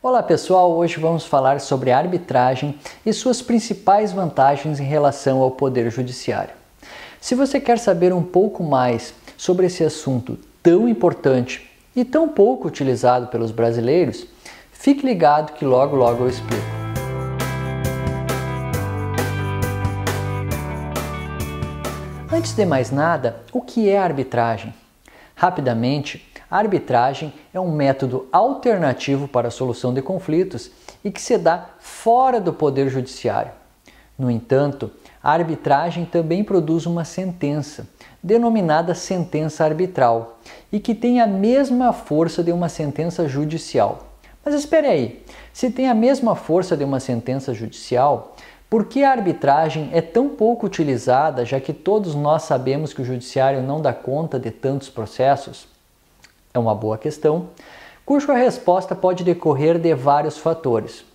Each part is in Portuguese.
Olá pessoal, hoje vamos falar sobre a arbitragem e suas principais vantagens em relação ao Poder Judiciário. Se você quer saber um pouco mais sobre esse assunto tão importante e tão pouco utilizado pelos brasileiros, fique ligado que logo eu explico. Antes de mais nada, o que é a arbitragem? Rapidamente, a arbitragem é um método alternativo para a solução de conflitos e que se dá fora do Poder Judiciário. No entanto, a arbitragem também produz uma sentença, denominada sentença arbitral, e que tem a mesma força de uma sentença judicial. Mas espere aí, se tem a mesma força de uma sentença judicial, por que a arbitragem é tão pouco utilizada, já que todos nós sabemos que o judiciário não dá conta de tantos processos? É uma boa questão, cuja resposta pode decorrer de vários fatores.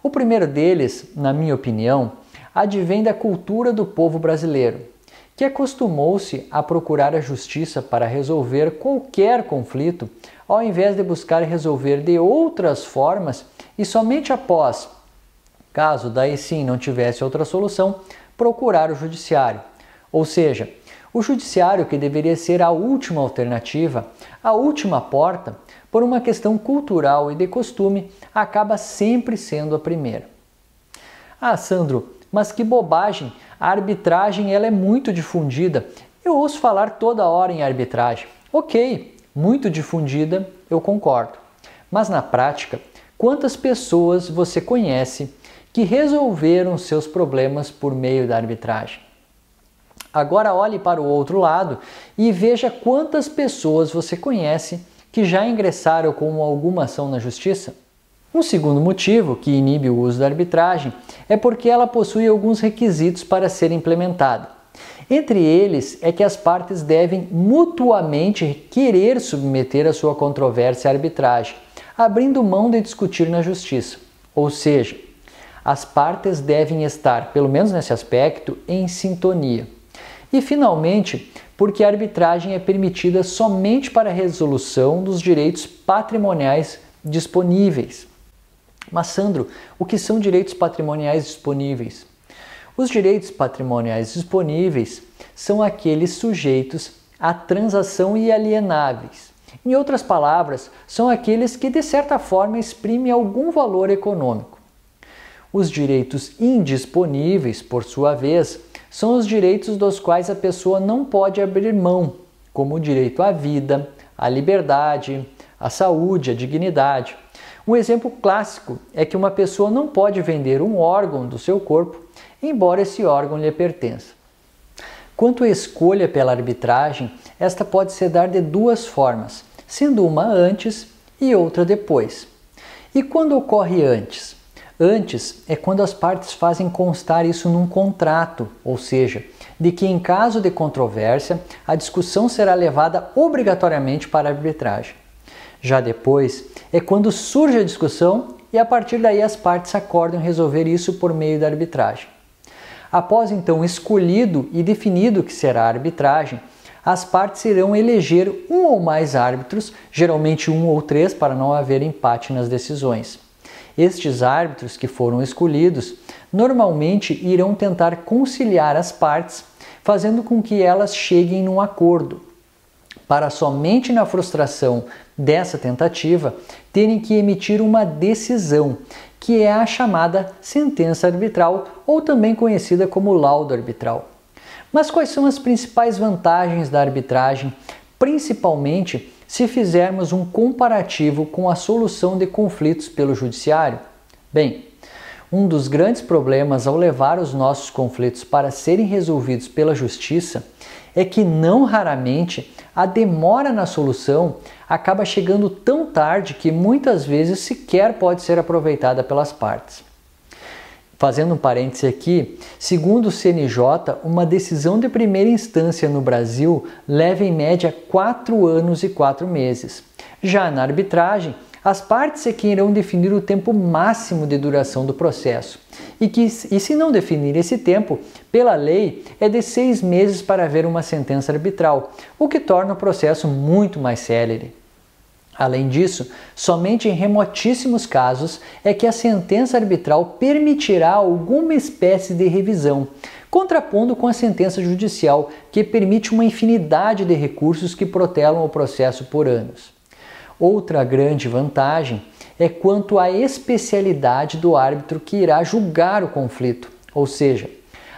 O primeiro deles, na minha opinião, advém da cultura do povo brasileiro, que acostumou-se a procurar a justiça para resolver qualquer conflito, ao invés de buscar resolver de outras formas e somente após, caso daí sim não tivesse outra solução, procurar o judiciário. Ou seja, o judiciário, que deveria ser a última alternativa, a última porta, por uma questão cultural e de costume, acaba sempre sendo a primeira. Ah, Sandro, mas que bobagem! A arbitragem ela é muito difundida. Eu ouço falar toda hora em arbitragem. Ok, muito difundida, eu concordo. Mas na prática, quantas pessoas você conhece que resolveram seus problemas por meio da arbitragem? Agora olhe para o outro lado e veja quantas pessoas você conhece que já ingressaram com alguma ação na justiça. Um segundo motivo que inibe o uso da arbitragem é porque ela possui alguns requisitos para ser implementada. Entre eles é que as partes devem mutuamente querer submeter a sua controvérsia à arbitragem, abrindo mão de discutir na justiça. Ou seja, as partes devem estar, pelo menos nesse aspecto, em sintonia. E, finalmente, porque a arbitragem é permitida somente para a resolução dos direitos patrimoniais disponíveis. Mas, Sandro, o que são direitos patrimoniais disponíveis? Os direitos patrimoniais disponíveis são aqueles sujeitos à transação inalienáveis. Em outras palavras, são aqueles que, de certa forma, exprimem algum valor econômico. Os direitos indisponíveis, por sua vez, são os direitos dos quais a pessoa não pode abrir mão, como o direito à vida, à liberdade, à saúde, à dignidade. Um exemplo clássico é que uma pessoa não pode vender um órgão do seu corpo, embora esse órgão lhe pertença. Quanto à escolha pela arbitragem, esta pode se dar de duas formas, sendo uma antes e outra depois. E quando ocorre antes? Antes é quando as partes fazem constar isso num contrato, ou seja, de que em caso de controvérsia, a discussão será levada obrigatoriamente para a arbitragem. Já depois é quando surge a discussão e a partir daí as partes acordam resolver isso por meio da arbitragem. Após então escolhido e definido que será a arbitragem, as partes irão eleger um ou mais árbitros, geralmente 1 ou 3 para não haver empate nas decisões. Estes árbitros que foram escolhidos normalmente irão tentar conciliar as partes, fazendo com que elas cheguem num acordo, para somente na frustração dessa tentativa terem que emitir uma decisão, que é a chamada sentença arbitral ou também conhecida como laudo arbitral. Mas quais são as principais vantagens da arbitragem, principalmente se fizermos um comparativo com a solução de conflitos pelo judiciário? Bem, um dos grandes problemas ao levar os nossos conflitos para serem resolvidos pela justiça é que não raramente a demora na solução acaba chegando tão tarde que muitas vezes sequer pode ser aproveitada pelas partes. Fazendo um parêntese aqui, segundo o CNJ, uma decisão de primeira instância no Brasil leva em média 4 anos e 4 meses. Já na arbitragem, as partes é que irão definir o tempo máximo de duração do processo. E se não definir esse tempo, pela lei, é de 6 meses para haver uma sentença arbitral, o que torna o processo muito mais célere. Além disso, somente em remotíssimos casos é que a sentença arbitral permitirá alguma espécie de revisão, contrapondo com a sentença judicial, que permite uma infinidade de recursos que protelam o processo por anos. Outra grande vantagem é quanto à especialidade do árbitro que irá julgar o conflito, ou seja,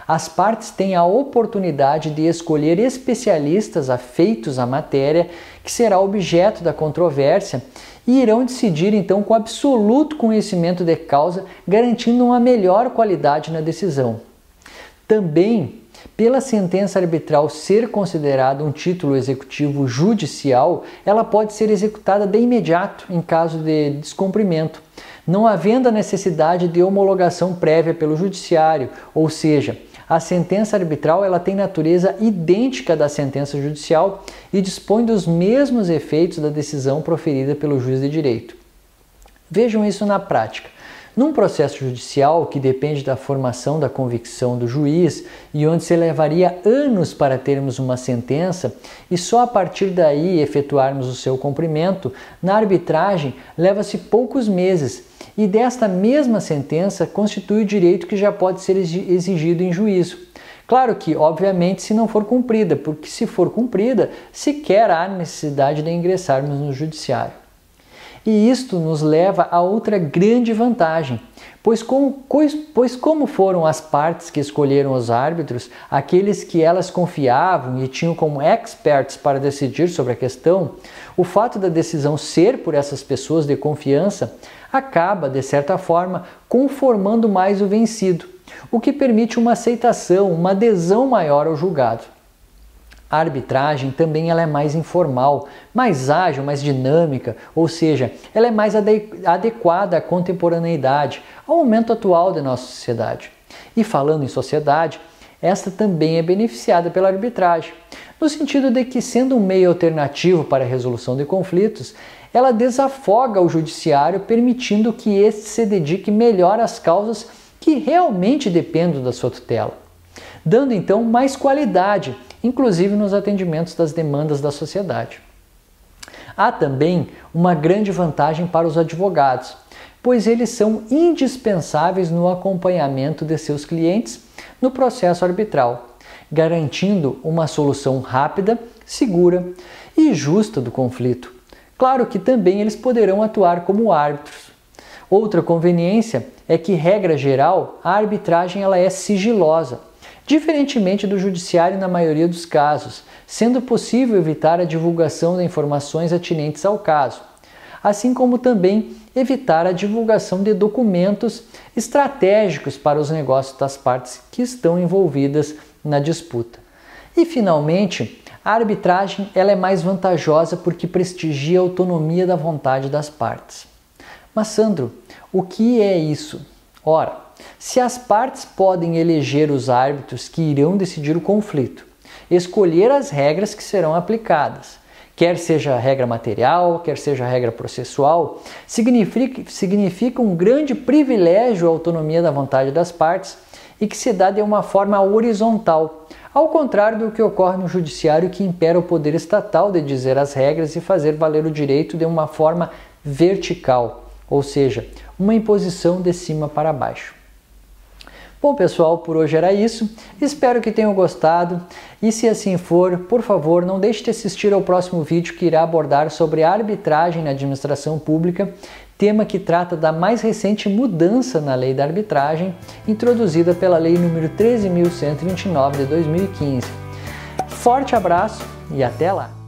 as partes têm a oportunidade de escolher especialistas afeitos à matéria que será objeto da controvérsia e irão decidir então com absoluto conhecimento de causa, garantindo uma melhor qualidade na decisão. Também, pela sentença arbitral ser considerada um título executivo judicial, ela pode ser executada de imediato em caso de descumprimento, não havendo a necessidade de homologação prévia pelo judiciário, ou seja, a sentença arbitral ela tem natureza idêntica da sentença judicial e dispõe dos mesmos efeitos da decisão proferida pelo juiz de direito. Vejam isso na prática. Num processo judicial que depende da formação da convicção do juiz e onde se levaria anos para termos uma sentença e só a partir daí efetuarmos o seu cumprimento, na arbitragem leva-se poucos meses e desta mesma sentença constitui o direito que já pode ser exigido em juízo. Claro que, obviamente, se não for cumprida, porque se for cumprida, sequer há necessidade de ingressarmos no judiciário. E isto nos leva a outra grande vantagem, pois como foram as partes que escolheram os árbitros, aqueles que elas confiavam e tinham como experts para decidir sobre a questão, o fato da decisão ser por essas pessoas de confiança acaba, de certa forma, conformando mais o vencido, o que permite uma aceitação, uma adesão maior ao julgado. A arbitragem também ela é mais informal, mais ágil, mais dinâmica, ou seja, ela é mais adequada à contemporaneidade, ao momento atual da nossa sociedade. E falando em sociedade, esta também é beneficiada pela arbitragem, no sentido de que, sendo um meio alternativo para a resolução de conflitos, ela desafoga o judiciário, permitindo que este se dedique melhor às causas que realmente dependem da sua tutela, dando então mais qualidade, inclusive nos atendimentos das demandas da sociedade. Há também uma grande vantagem para os advogados, pois eles são indispensáveis no acompanhamento de seus clientes no processo arbitral, garantindo uma solução rápida, segura e justa do conflito. Claro que também eles poderão atuar como árbitros. Outra conveniência é que, regra geral, a arbitragem ela é sigilosa, diferentemente do judiciário na maioria dos casos, sendo possível evitar a divulgação de informações atinentes ao caso, assim como também evitar a divulgação de documentos estratégicos para os negócios das partes que estão envolvidas na disputa. E, finalmente, a arbitragem ela é mais vantajosa porque prestigia a autonomia da vontade das partes. Mas, Sandro, o que é isso? Ora, se as partes podem eleger os árbitros que irão decidir o conflito, escolher as regras que serão aplicadas, quer seja a regra material, quer seja a regra processual, significa um grande privilégio a autonomia da vontade das partes e que se dá de uma forma horizontal, ao contrário do que ocorre no judiciário, que impera o poder estatal de dizer as regras e fazer valer o direito de uma forma vertical, ou seja, uma imposição de cima para baixo. Bom, pessoal, por hoje era isso. Espero que tenham gostado e, se assim for, por favor, não deixe de assistir ao próximo vídeo que irá abordar sobre a arbitragem na administração pública, tema que trata da mais recente mudança na lei da arbitragem, introduzida pela Lei nº 13.129 de 2015. Forte abraço e até lá!